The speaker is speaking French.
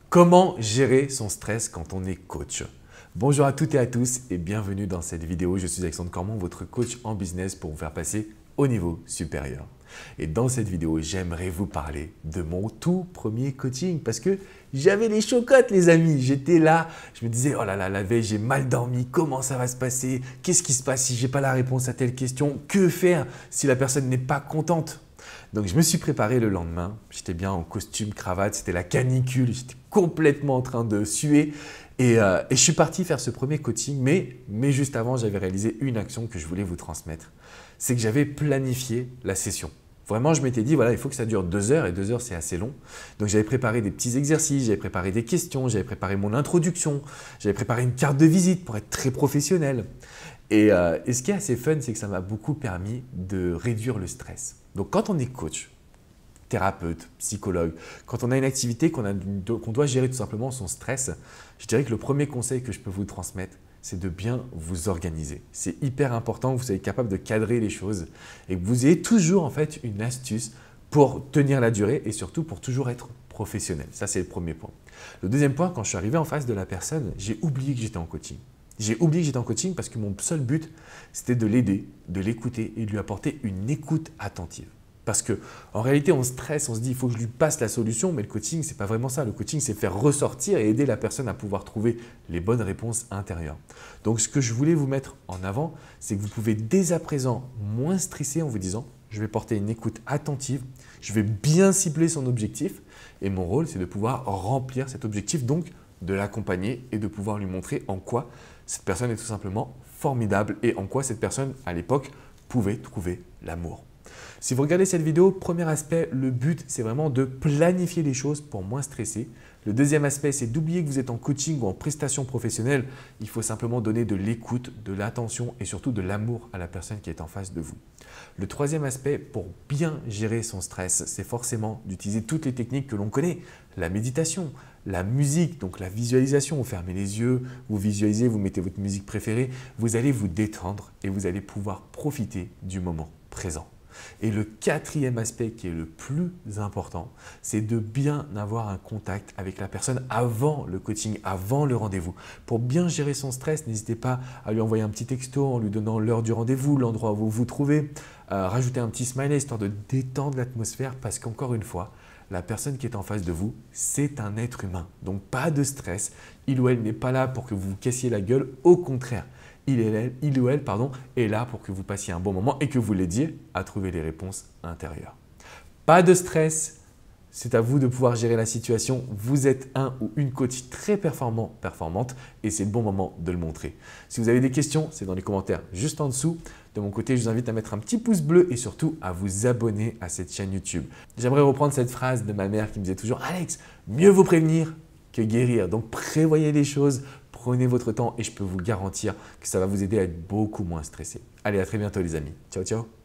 Comment gérer son stress quand on est coach? Bonjour à toutes et à tous et bienvenue dans cette vidéo. Je suis Alexandre Cormon, votre coach en business pour vous faire passer au niveau supérieur. Et dans cette vidéo, j'aimerais vous parler de mon tout premier coaching parce que j'avais les chocottes les amis. J'étais là, je me disais oh là là, la veille j'ai mal dormi, comment ça va se passer? Qu'est-ce qui se passe si je n'ai pas la réponse à telle question? Que faire si la personne n'est pas contente? Donc, je me suis préparé le lendemain. J'étais bien en costume, cravate, c'était la canicule. J'étais complètement en train de suer et je suis parti faire ce premier coaching. Mais juste avant, j'avais réalisé une action que je voulais vous transmettre. C'est que j'avais planifié la session. Vraiment, je m'étais dit, voilà, il faut que ça dure 2 heures et 2 heures, c'est assez long. Donc, j'avais préparé des petits exercices, j'avais préparé des questions, j'avais préparé mon introduction, j'avais préparé une carte de visite pour être très professionnel. Et ce qui est assez fun, c'est que ça m'a beaucoup permis de réduire le stress. Donc, quand on est coach, thérapeute, psychologue, quand on a une activité qu'on doit gérer tout simplement son stress, je dirais que le premier conseil que je peux vous transmettre, c'est de bien vous organiser. C'est hyper important que vous soyez capable de cadrer les choses et que vous ayez toujours en fait une astuce pour tenir la durée et surtout pour toujours être professionnel. Ça, c'est le premier point. Le deuxième point, quand je suis arrivé en face de la personne, j'ai oublié que j'étais en coaching. J'ai oublié que j'étais en coaching parce que mon seul but, c'était de l'aider, de l'écouter et de lui apporter une écoute attentive. Parce qu'en réalité, on stresse, on se dit il faut que je lui passe la solution, mais le coaching, ce n'est pas vraiment ça. Le coaching, c'est faire ressortir et aider la personne à pouvoir trouver les bonnes réponses intérieures. Donc, ce que je voulais vous mettre en avant, c'est que vous pouvez dès à présent moins stresser en vous disant je vais porter une écoute attentive, je vais bien cibler son objectif et mon rôle, c'est de pouvoir remplir cet objectif, donc de l'accompagner et de pouvoir lui montrer en quoi cette personne est tout simplement formidable et en quoi cette personne, à l'époque, pouvait trouver l'amour. Si vous regardez cette vidéo, premier aspect, le but, c'est vraiment de planifier les choses pour moins stresser. Le deuxième aspect, c'est d'oublier que vous êtes en coaching ou en prestation professionnelle. Il faut simplement donner de l'écoute, de l'attention et surtout de l'amour à la personne qui est en face de vous. Le troisième aspect, pour bien gérer son stress, c'est forcément d'utiliser toutes les techniques que l'on connaît. La méditation, la musique, donc la visualisation. Vous fermez les yeux, vous visualisez, vous mettez votre musique préférée. Vous allez vous détendre et vous allez pouvoir profiter du moment présent. Et le quatrième aspect qui est le plus important, c'est de bien avoir un contact avec la personne avant le coaching, avant le rendez-vous. Pour bien gérer son stress, n'hésitez pas à lui envoyer un petit texto en lui donnant l'heure du rendez-vous, l'endroit où vous vous trouvez, rajouter un petit smiley histoire de détendre l'atmosphère parce qu'encore une fois, la personne qui est en face de vous, c'est un être humain. Donc pas de stress, il ou elle n'est pas là pour que vous vous cassiez la gueule, au contraire. Il ou elle est là pour que vous passiez un bon moment et que vous l'aidiez à trouver les réponses intérieures. Pas de stress, c'est à vous de pouvoir gérer la situation. Vous êtes un ou une coach très performante et c'est le bon moment de le montrer. Si vous avez des questions, c'est dans les commentaires juste en dessous. De mon côté, je vous invite à mettre un petit pouce bleu et surtout à vous abonner à cette chaîne YouTube. J'aimerais reprendre cette phrase de ma mère qui me disait toujours « Alex, mieux vaut prévenir que guérir ». Donc prévoyez les choses. Prenez votre temps et je peux vous garantir que ça va vous aider à être beaucoup moins stressé. Allez, à très bientôt les amis. Ciao, ciao.